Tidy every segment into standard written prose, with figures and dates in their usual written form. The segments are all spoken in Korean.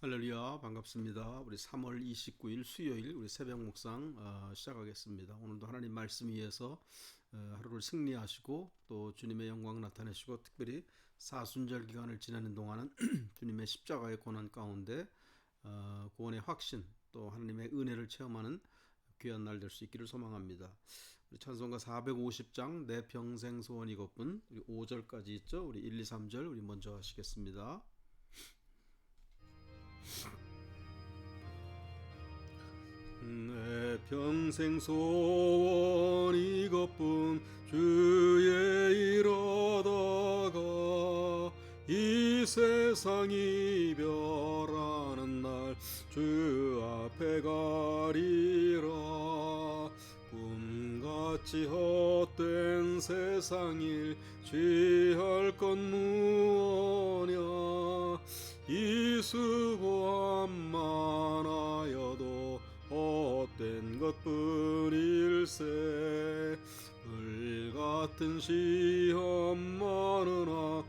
할렐루야, 반갑습니다. 우리 3월 29일 수요일 우리 새벽 묵상 시작하겠습니다. 오늘도 하나님 말씀 위에서 하루를 승리하시고 또 주님의 영광 나타내시고 특별히 사순절 기간을 지내는 동안은 주님의 십자가의 고난 가운데 구원의 확신 또 하나님의 은혜를 체험하는 귀한 날 될 수 있기를 소망합니다. 우리 찬송가 450장 내 평생 소원 이것뿐 5절까지 있죠. 우리 1, 2, 3절 우리 먼저 하시겠습니다. 내 평생 소원 이것뿐 주의 일 얻어가 이 세상 이별하는 날 주 앞에 가리라. 꿈같이 헛된 세상 일 취할 것 무엇냐. 이 수고함 많아여도 헛된 것뿐일세. 불같은 시험 많으나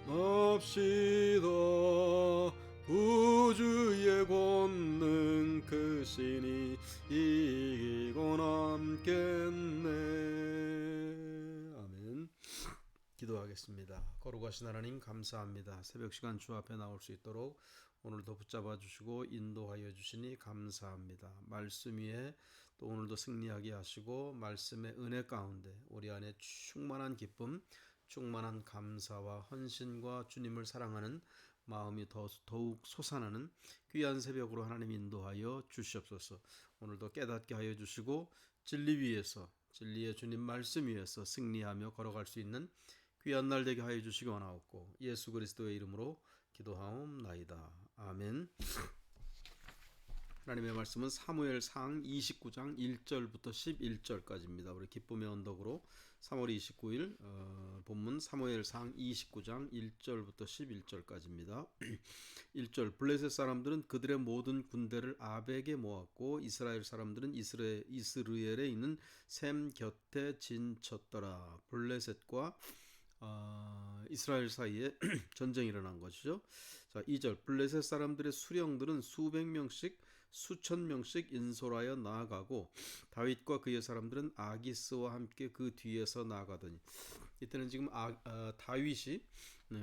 맙시다. 우주의 권능 크시니 이기고 남겠네. 아멘. 기도하겠습니다. 거룩하신 하나님 감사합니다. 새벽 시간 주 앞에 나올 수 있도록 오늘도 붙잡아 주시고 인도하여 주시니 감사합니다. 말씀 위에 또 오늘도 승리하게 하시고 말씀의 은혜 가운데 우리 안에 충만한 기쁨, 충만한 감사와 헌신과 주님을 사랑하는 마음이 더욱 솟아나는 귀한 새벽으로 하나님 인도하여 주시옵소서. 오늘도 깨닫게 하여 주시고 진리 위에서 진리의 주님 말씀 위에서 승리하며 걸어갈 수 있는 귀한 날 되게 하여 주시기 원하옵고 예수 그리스도의 이름으로 기도하옵나이다. 아멘. 하나님의 말씀은 사무엘상 29장 1절부터 11절까지입니다. 우리 기쁨의 언덕으로 3월 29일 본문 사무엘상 29장 1절부터 11절까지입니다. 1절 블레셋 사람들은 그들의 모든 군대를 아벡에 모았고 이스라엘 사람들은 이스르엘에 있는 셈 곁에 진쳤더라. 블레셋과 이스라엘 사이에 전쟁이 일어난 것이죠. 자, 2절 블레셋 사람들의 수령들은 수백 명씩 수천 명씩 인솔하여 나아가고 다윗과 그의 사람들은 아기스와 함께 그 뒤에서 나아가더니 이때는 지금 다윗이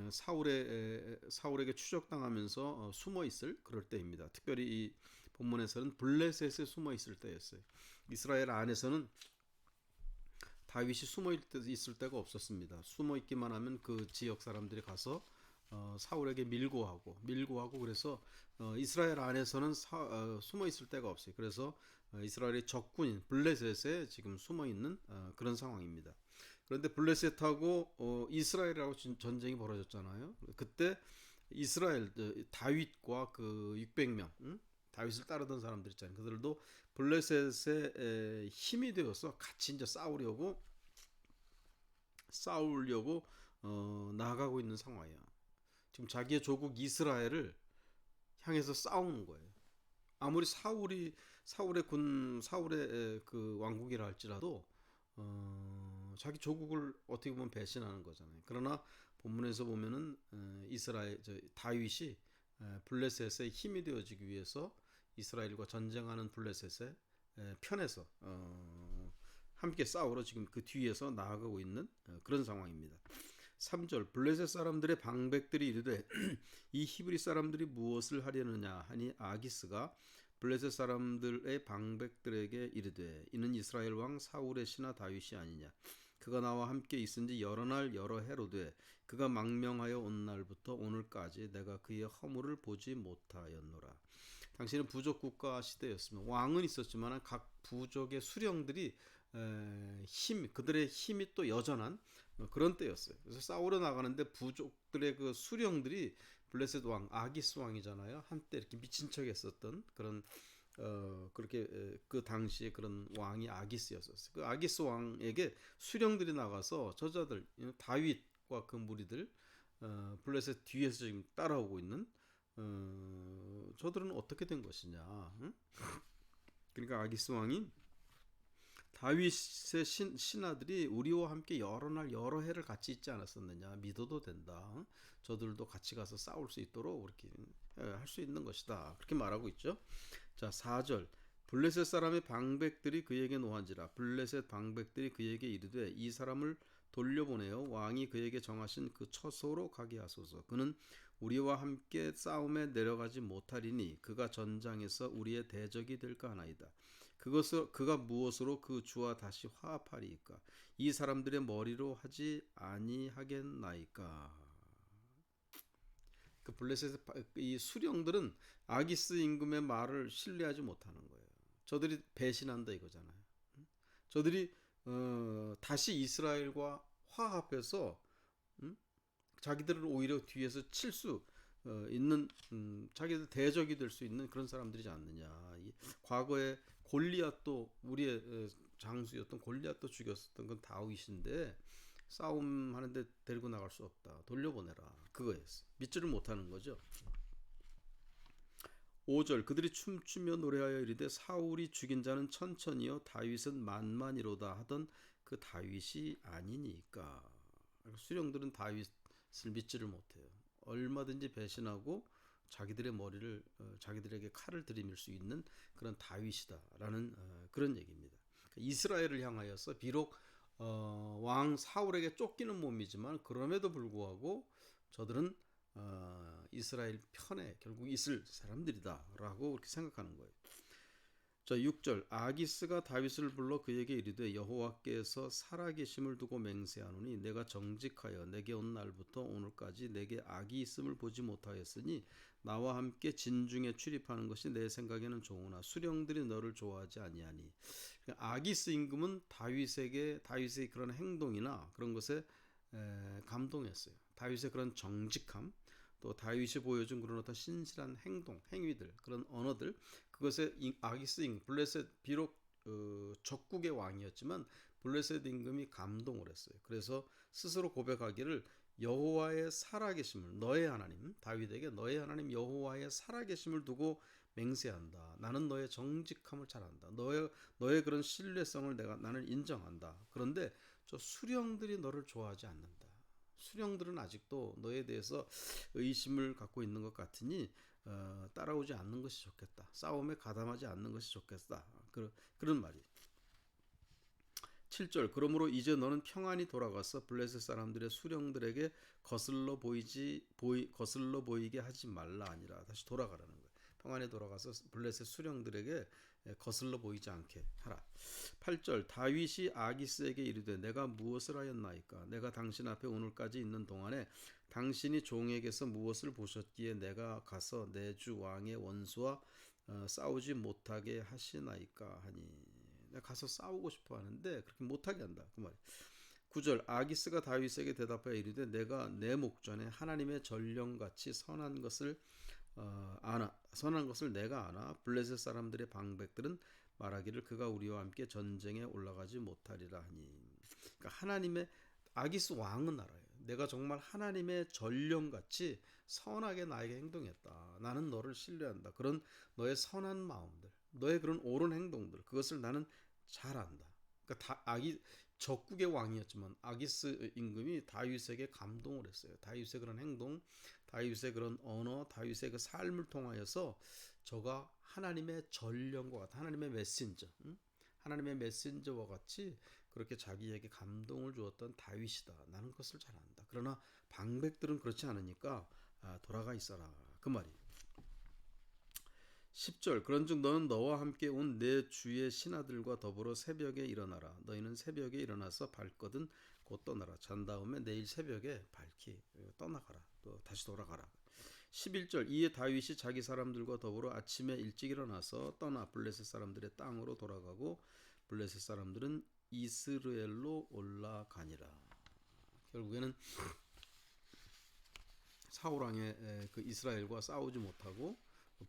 사울에게 추적당하면서 숨어 있을 그럴 때입니다. 특별히 이 본문에서는 블레셋에 숨어 있을 때였어요. 이스라엘 안에서는 다윗이 숨어 있을 데가 없었습니다. 숨어 있기만 하면 그 지역 사람들이 가서 사울에게 밀고하고 그래서 이스라엘 안에서는 숨어 있을 데가 없어요. 그래서 이스라엘의 적군인 블레셋에 지금 숨어 있는 그런 상황입니다. 그런데 블레셋하고 이스라엘하고 전쟁이 벌어졌잖아요. 그때 이스라엘 다윗과 그 600명 다윗을 따르던 사람들 있잖아요. 그들도 블레셋의 힘이 되어서 같이 이제 싸우려고 나아가고 있는 상황이야. 지금 자기의 조국 이스라엘을 향해서 싸우는 거예요. 아무리 사울의 그 왕국이라 할지라도 자기 조국을 어떻게 보면 배신하는 거잖아요. 그러나 본문에서 보면은 다윗이 블레셋의 힘이 되어지기 위해서 이스라엘과 전쟁하는 블레셋의 편에서 함께 싸우러 지금 그 뒤에서 나아가고 있는 그런 상황입니다. 3절 블레셋 사람들의 방백들이 이르되 이 히브리 사람들이 무엇을 하려느냐 하니 아기스가 블레셋 사람들의 방백들에게 이르되 이는 이스라엘 왕 사울의 신하 다윗이 아니냐. 그가 나와 함께 있은지 여러 날 여러 해로 돼 그가 망명하여 온 날부터 오늘까지 내가 그의 허물을 보지 못하였노라. 당시는 부족 국가 시대였습니다. 왕은 있었지만 각 부족의 수령들이 그들의 힘이 또 여전한 그런 때였어요. 그래서 싸우러 나가는데 부족들의 그 수령들이 블레셋 왕 아기스 왕이잖아요. 한때 이렇게 미친 척했었던 그런 그렇게 그 당시에 그런 왕이 아기스였었어요. 그 아기스 왕에게 수령들이 나가서 저자들 다윗과 그 무리들 블레셋 뒤에서 지금 따라오고 있는 저들은 어떻게 된 것이냐. 응? 그러니까 아기스 왕이 다윗의 신하들이 우리와 함께 여러 날 여러 해를 같이 있지 않았었느냐. 믿어도 된다. 저들도 같이 가서 싸울 수 있도록 그렇게 할 수 있는 것이다. 그렇게 말하고 있죠. 자, 4절. 블레셋 사람의 방백들이 그에게 노한지라. 블레셋 방백들이 그에게 이르되 이 사람을 돌려보내어 왕이 그에게 정하신 그 처소로 가게 하소서. 그는 우리와 함께 싸움에 내려가지 못하리니 그가 전장에서 우리의 대적이 될까 하나이다. 그가 무엇으로 그 주와 다시 화합하리이까? 이 사람들의 머리로 하지 아니하겠나이까? 그 블레셋의 이 수령들은 아기스 임금의 말을 신뢰하지 못하는 거예요. 저들이 배신한다 이거잖아요. 저들이 다시 이스라엘과 화합해서 자기들을 오히려 뒤에서 칠 수 있는 자기들 대적이 될 수 있는 그런 사람들이지 않느냐. 과거에 골리앗도 우리의 장수였던 골리앗도 죽였었던 건 다윗인데 싸움하는데 데리고 나갈 수 없다. 돌려보내라. 그거였어. 믿지를 못하는 거죠. 5절 그들이 춤추며 노래하여 이르되 사울이 죽인 자는 천천히요 다윗은 만만이로다 하던 그 다윗이 아니니까. 수령들은 다윗을 믿지를 못해요. 얼마든지 배신하고 자기들의 머리를 자기들에게 칼을 들이밀 수 있는 그런 다윗이다라는 그런 얘기입니다. 이스라엘을 향하여서 비록 왕 사울에게 쫓기는 몸이지만 그럼에도 불구하고 저들은 이스라엘 편에 결국 있을 사람들이다라고 그렇게 생각하는 거예요. 자, 6절 아기스가 다윗을 불러 그에게 이르되 여호와께서 살아계심을 두고 맹세하노니 내가 정직하여 내게 온 날부터 오늘까지 내게 악이 있음을 보지 못하였으니 나와 함께 진중에 출입하는 것이 내 생각에는 좋으나 수령들이 너를 좋아하지 아니하니. 아기스 임금은 다윗의 그런 행동이나 그런 것에 감동했어요. 다윗의 그런 정직함, 또 다윗이 보여준 그런 어떤 신실한 행위들, 그런 언어들, 그것에 아기스 임금, 블레셋 비록 적국의 왕이었지만 블레셋 임금이 감동을 했어요. 그래서 스스로 고백하기를 여호와의 살아계심을 너의 하나님 다윗에게 너의 하나님 여호와의 살아계심을 두고 맹세한다. 나는 너의 정직함을 잘 안다. 너의 그런 신뢰성을 나는 인정한다. 그런데 저 수령들이 너를 좋아하지 않는다. 수령들은 아직도 너에 대해서 의심을 갖고 있는 것 같으니 따라오지 않는 것이 좋겠다. 싸움에 가담하지 않는 것이 좋겠다. 그런 말이. 7절 그러므로 이제 너는 평안히 돌아가서 블레셋 사람들의 수령들에게 거슬러 보이게 하지 말라 아니라. 다시 돌아가라는 거예요. 평안히 돌아가서 블레셋 수령들에게 거슬러 보이지 않게 하라. 8절 다윗이 아기스에게 이르되 내가 무엇을 하였나이까? 내가 당신 앞에 오늘까지 있는 동안에 당신이 종에게서 무엇을 보셨기에 내가 가서 내 주 왕의 원수와 싸우지 못하게 하시나이까 하니. 내가 가서 싸우고 싶어 하는데 그렇게 못하게 한다. 그 말이야. 9절 아기스가 다윗에게 대답하여 이르되 내가 내 목전에 하나님의 전령같이 선한 것을 내가 아나 블레셋 사람들의 방백들은 말하기를 그가 우리와 함께 전쟁에 올라가지 못하리라 하니. 그러니까 하나님의 아기스 왕은 알아요. 내가 정말 하나님의 전령같이 선하게 나에게 행동했다. 나는 너를 신뢰한다. 그런 너의 선한 마음들, 너의 그런 옳은 행동들, 그것을 나는 잘 안다. 그러니까 적국의 왕이었지만 아기스 임금이 다윗에게 감동을 했어요. 다윗의 그런 행동, 다윗의 그런 언어, 다윗의 그 삶을 통하여서 저가 하나님의 전령과 같은 하나님의 메신저, 하나님의 메신저와 같이 그렇게 자기에게 감동을 주었던 다윗이다. 나는 그것을 잘 안다. 그러나 방백들은 그렇지 않으니까 돌아가 있어라. 그 말이에요. 10절 그런즉 너는 너와 함께 온 내 주의 신하들과 더불어 새벽에 일어나라. 너희는 새벽에 일어나서 밝거든 곧 떠나라. 잔 다음에 내일 새벽에 밝히 떠나가라. 또 다시 돌아가라. 11절 이에 다윗이 자기 사람들과 더불어 아침에 일찍 일어나서 떠나 블레셋 사람들의 땅으로 돌아가고 블레셋 사람들은 이스라엘로 올라가니라. 결국에는 사울 왕의 그 이스라엘과 싸우지 못하고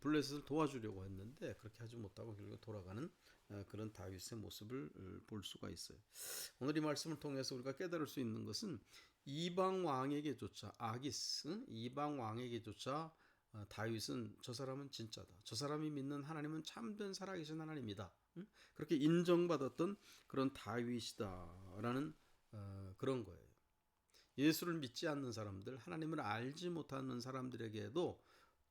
블레셋을 도와주려고 했는데 그렇게 하지 못하고 결국 돌아가는 그런 다윗의 모습을 볼 수가 있어요. 오늘 이 말씀을 통해서 우리가 깨달을 수 있는 것은 이방 왕에게조차 이방 왕에게조차 다윗은 저 사람은 진짜다. 저 사람이 믿는 하나님은 참된 살아계신 하나님이다. 응? 그렇게 인정받았던 그런 다윗이다라는 그런 거예요. 예수를 믿지 않는 사람들, 하나님을 알지 못하는 사람들에게도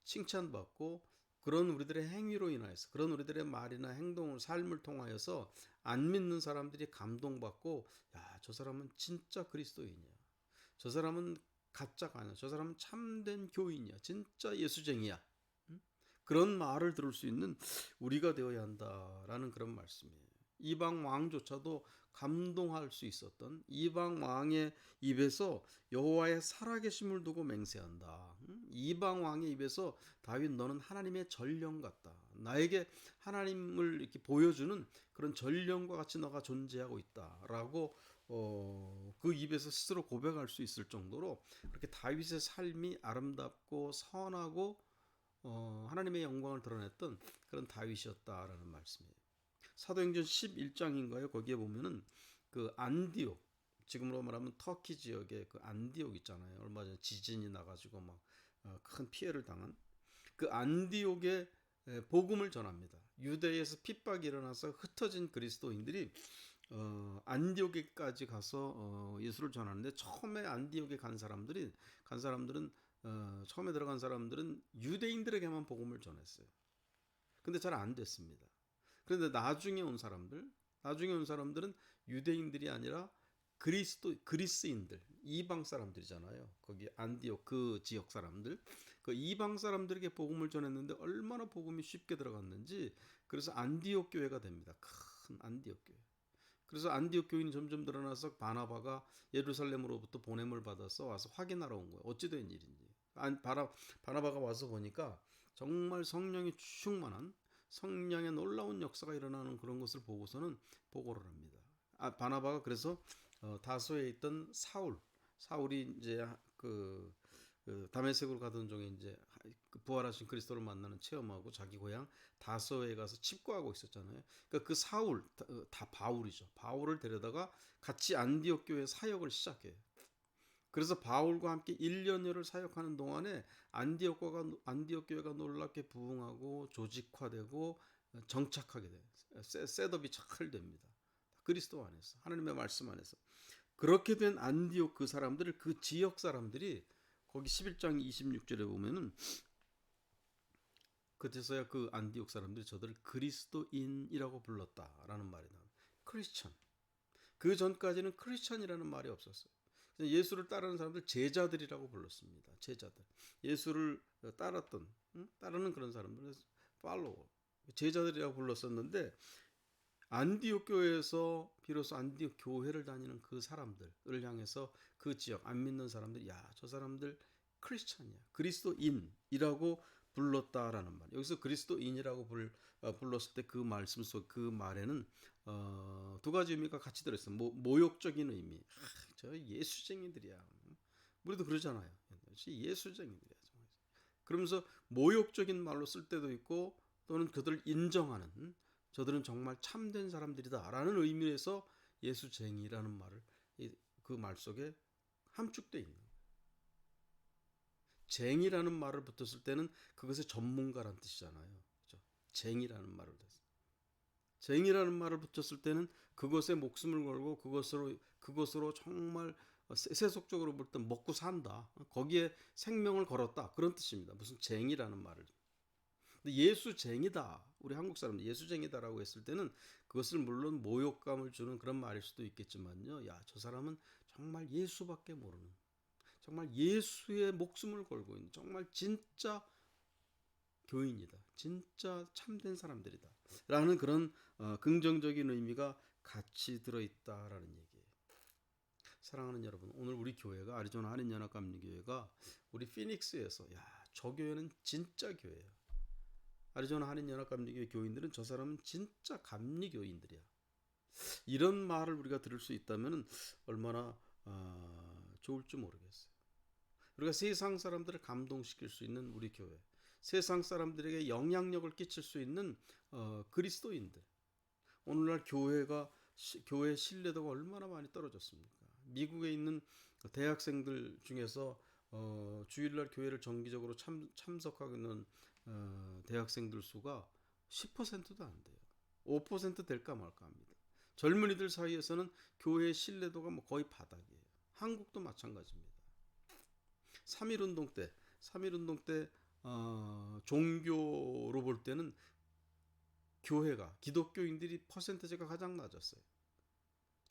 칭찬받고 그런 우리들의 행위로 인하여서 그런 우리들의 말이나 행동을 삶을 통하여서 안 믿는 사람들이 감동받고 야, 저 사람은 진짜 그리스도인이야. 저 사람은 가짜가 아니야. 저 사람은 참된 교인이야. 진짜 예수쟁이야. 음? 그런 말을 들을 수 있는 우리가 되어야 한다라는 그런 말씀이에요. 이방 왕조차도 감동할 수 있었던 이방 왕의 입에서 여호와의 살아계심을 두고 맹세한다. 이방 왕의 입에서 다윗 너는 하나님의 전령 같다. 나에게 하나님을 이렇게 보여주는 그런 전령과 같이 너가 존재하고 있다라고 그 입에서 스스로 고백할 수 있을 정도로 그렇게 다윗의 삶이 아름답고 선하고 하나님의 영광을 드러냈던 그런 다윗이었다라는 말씀이에요. 사도행전 11장인가요? 거기에 보면은 그 안디옥, 지금으로 말하면 터키 지역의 그 안디옥 있잖아요. 얼마 전에 지진이 나가지고 막 큰 피해를 당한 그 안디옥에 복음을 전합니다. 유대에서 핍박이 일어나서 흩어진 그리스도인들이 안디옥에까지 가서 예수를 전하는데 처음에 안디옥에 간 사람들은 처음에 들어간 사람들은 유대인들에게만 복음을 전했어요. 근데 잘 안 됐습니다. 그런데 나중에 온 사람들은 유대인들이 아니라 그리스인들, 이방 사람들이잖아요. 거기 안디옥 그 지역 사람들, 그 이방 사람들에게 복음을 전했는데 얼마나 복음이 쉽게 들어갔는지 그래서 안디옥 교회가 됩니다. 큰 안디옥 교회. 그래서 안디옥 교인이 점점 늘어나서 바나바가 예루살렘으로부터 보냄을 받아서 와서 확인하러 온 거예요. 어찌 된 일인지. 바나바가 와서 보니까 정말 성령이 충만한 성령의 놀라운 역사가 일어나는 그런 것을 보고서는 보고를 합니다. 바나바가 그래서 다소에 있던 사울이 이제 그 다메섹으로 가던 중에 이제 그 부활하신 그리스도를 만나는 체험하고 자기 고향 다소에 가서 칩거하고 있었잖아요. 그러니까 그 사울 다 바울이죠. 바울을 데려다가 같이 안디옥 교회 사역을 시작해요. 그래서 바울과 함께 1년여를 사역하는 동안에 안디옥 교회가 놀랍게 부흥하고 조직화되고 정착하게 돼요. 셋업이 잘 됩니다. 그리스도 안에서 하나님의 말씀 안에서 그렇게 된 안디옥 그 사람들을 그 지역 사람들이 거기 11장 26절에 보면은 그때서야 그 안디옥 사람들이 저들을 그리스도인이라고 불렀다라는 말이 나옵니다. 크리스천. 그 전까지는 크리스천이라는 말이 없었어요. 예수를 따르는 사람들 제자들이라고 불렀습니다. 제자들. 예수를 따르는 그런 사람들, 팔로워. 제자들이라고 불렀었는데 안디옥 교회에서 비로소 안디옥 교회를 다니는 그 사람들을 향해서 그 지역 안 믿는 사람들이 야, 저 사람들 크리스천이야. 그리스도인이라고 불렀다라는 말. 여기서 그리스도인이라고 불렀을 때 그 말씀 속 그 말에는 두 가지 의미가 같이 들어있어요. 모욕적인 의미. 저 예수쟁이들이야. 우리도 그러잖아요. 예수쟁이들이야. 그러면서 모욕적인 말로 쓸 때도 있고 또는 그들을 인정하는 저들은 정말 참된 사람들이다라는 의미에서 예수쟁이라는 말을 그 말 속에 함축되어 있는 거예요. 쟁이라는 말을 붙였을 때는 그것의 전문가란 뜻이잖아요. 그렇죠? 쟁이라는 말을 붙였을 때는 그것에 목숨을 걸고 그것으로 정말 세속적으로 볼 때 먹고 산다. 거기에 생명을 걸었다. 그런 뜻입니다. 무슨 쟁이라는 말을. 근데 예수쟁이다. 우리 한국 사람들 예수쟁이다라고 했을 때는 그것을 물론 모욕감을 주는 그런 말일 수도 있겠지만요. 야, 저 사람은 정말 예수밖에 모르는 정말 예수의 목숨을 걸고 있는 정말 진짜 교인이다. 진짜 참된 사람들이다. 라는 그런 긍정적인 의미가 같이 들어있다라는 얘기예요. 사랑하는 여러분, 오늘 우리 교회가 아리조나 한인연합감리교회가 우리 피닉스에서 야, 저 교회는 진짜 교회예요. 아리조나 한인연합감리교회 교인들은 저 사람은 진짜 감리교인들이야. 이런 말을 우리가 들을 수 있다면 얼마나 좋을지 모르겠어요. 우리가 세상 사람들을 감동시킬 수 있는 우리 교회, 세상 사람들에게 영향력을 끼칠 수 있는 그리스도인들. 오늘날 교회 신뢰도가 얼마나 많이 떨어졌습니까? 미국에 있는 대학생들 중에서 주일날 교회를 정기적으로 참석하는 대학생들 수가 10%도 안 돼요. 5% 될까 말까 합니다. 젊은이들 사이에서는 교회의 신뢰도가 뭐 거의 바닥이에요. 한국도 마찬가지입니다. 3.1운동 때, 3.1운동 때 종교로 볼 때는 교회가 기독교인들이 퍼센테이지가 가장 낮았어요.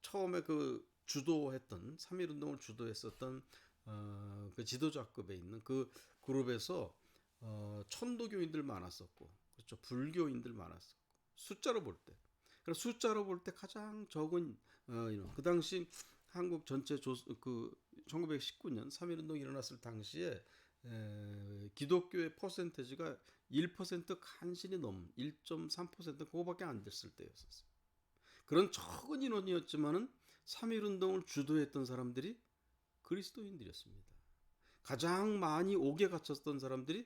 처음에 그 주도했던 3.1운동을 주도했었던 그 지도자급에 있는 그 그룹에서 천도교인들 많았었고, 그렇죠, 불교인들 많았었고, 숫자로 볼 때, 그래서 숫자로 볼 때 가장 적은 그 당시 한국 전체 그 1919년 3.1운동이 일어났을 당시에 기독교의 퍼센테이지가 1% 간신히 넘은 1.3% 그거밖에 안 됐을 때였었어요. 그런 적은 인원이었지만은 3.1운동을 주도했던 사람들이 그리스도인들이었습니다. 가장 많이 옥에 갇혔던 사람들이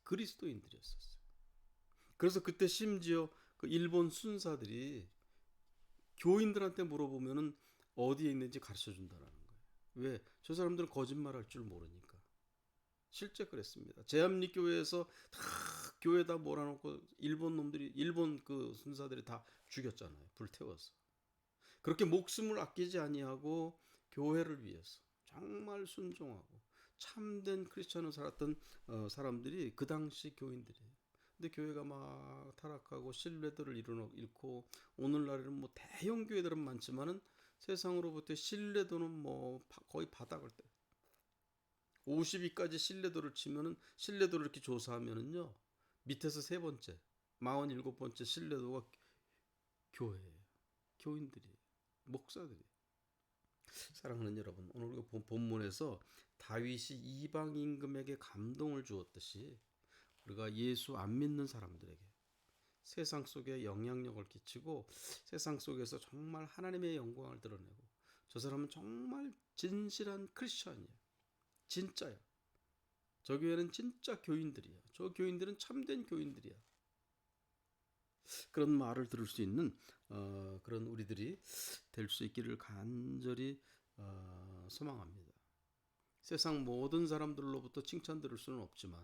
그리스도인들이었었어요. 그래서 그때 심지어 그 일본 순사들이 교인들한테 물어보면은 어디에 있는지 가르쳐 준다라는 거예요. 왜? 저 사람들은 거짓말할 줄 모르니까. 실제 그랬습니다. 제암리 교회에서 다 교회에다 몰아놓고 일본 그 순사들이 다 죽였잖아요. 불태워서. 그렇게 목숨을 아끼지 아니하고 교회를 위해서 정말 순종하고 참된 크리스천을 살았던 사람들이 그 당시 교인들이에요. 근데 교회가 막 타락하고 신뢰도를 잃고 오늘날에는 뭐 대형 교회들은 많지만은 세상으로부터 신뢰도는 뭐 거의 바닥을 때. 50위까지 신뢰도를 치면은 신뢰도를 이렇게 조사하면은요, 밑에서 세 번째, 47번째 신뢰도가 교회예요. 교인들이, 목사들이. 사랑하는 여러분, 오늘 우리가 본문에서 다윗이 이방 임금에게 감동을 주었듯이 우리가 예수 안 믿는 사람들에게 세상 속에 영향력을 끼치고 세상 속에서 정말 하나님의 영광을 드러내고 저 사람은 정말 진실한 크리스천이야. 진짜야. 저 교회는 진짜 교인들이야. 저 교인들은 참된 교인들이야. 그런 말을 들을 수 있는 그런 우리들이 될 수 있기를 간절히 소망합니다. 세상 모든 사람들로부터 칭찬 들을 수는 없지만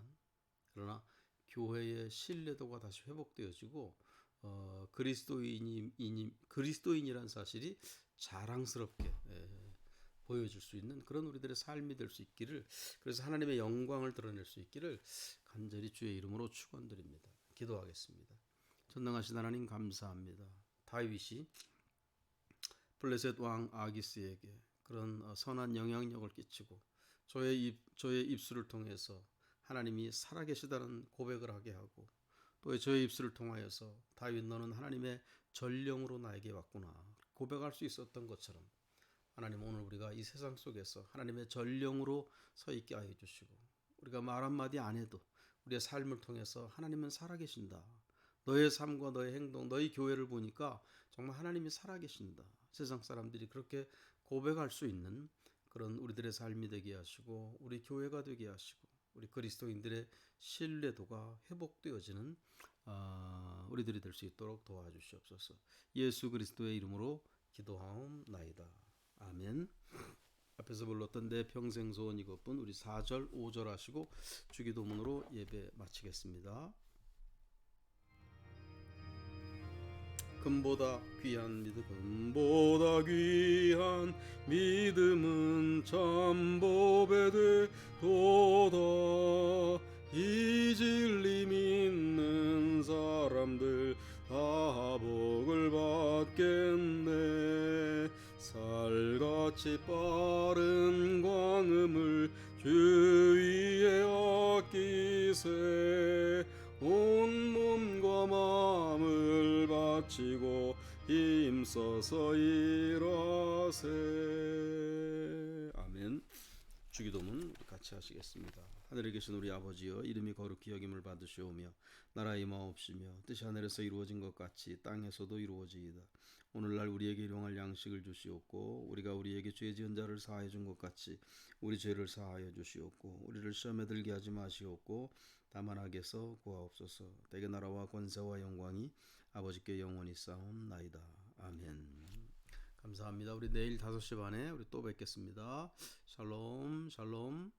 그러나 교회의 신뢰도가 다시 회복되어지고 그리스도인이란 사실이 자랑스럽게 보여줄 수 있는 그런 우리들의 삶이 될 수 있기를, 그래서 하나님의 영광을 드러낼 수 있기를 간절히 주의 이름으로 축원드립니다. 기도하겠습니다. 전능하신 하나님 감사합니다. 다윗이 블레셋 왕 아기스에게 그런 선한 영향력을 끼치고 저의 입술을 통해서 하나님이 살아계시다는 고백을 하게 하고 또 저의 입술을 통하여서 다윗 너는 하나님의 전령으로 나에게 왔구나 고백할 수 있었던 것처럼 하나님 오늘 우리가 이 세상 속에서 하나님의 전령으로 서 있게 하여 주시고 우리가 말 한마디 안 해도 우리의 삶을 통해서 하나님은 살아계신다. 너의 삶과 너의 행동, 너희 교회를 보니까 정말 하나님이 살아계신다. 세상 사람들이 그렇게 고백할 수 있는 그런 우리들의 삶이 되게 하시고 우리 교회가 되게 하시고 우리 그리스도인들의 신뢰도가 회복되어지는 우리들이 될 수 있도록 도와주시옵소서. 예수 그리스도의 이름으로 기도하옵나이다. 아멘. 앞에서 불렀던 내 평생 소원 이것뿐 우리 4절 5절 하시고 주기도문으로 예배 마치겠습니다. 금보다 귀한 믿음은 참 법에 되도다. 이 진리 믿는 사람들 다 복을 받겠네. 살같이 빠른 광음을 주위에 아끼세. 온 몸과 마음을 바치고 힘써서 일하세. 아멘. 주기도문 같이 하시겠습니다. 하늘에 계신 우리 아버지여 이름이 거룩히 여김을 받으시오며 나라의 임하옵시며 뜻이 하늘에서 이루어진 것 같이 땅에서도 이루어지이다. 오늘날 우리에게 일용할 양식을 주시옵고 우리가 우리에게 죄 지은 자를 사하여 준 것 같이 우리 죄를 사하여 주시옵고 우리를 시험에 들게 하지 마시옵고 다만 악에서 구하옵소서. 대개 나라와 권세와 영광이 아버지께 영원히 싸움나이다. 아멘. 감사합니다. 우리 내일 5시 반에 우리 또 뵙겠습니다. 샬롬 샬롬.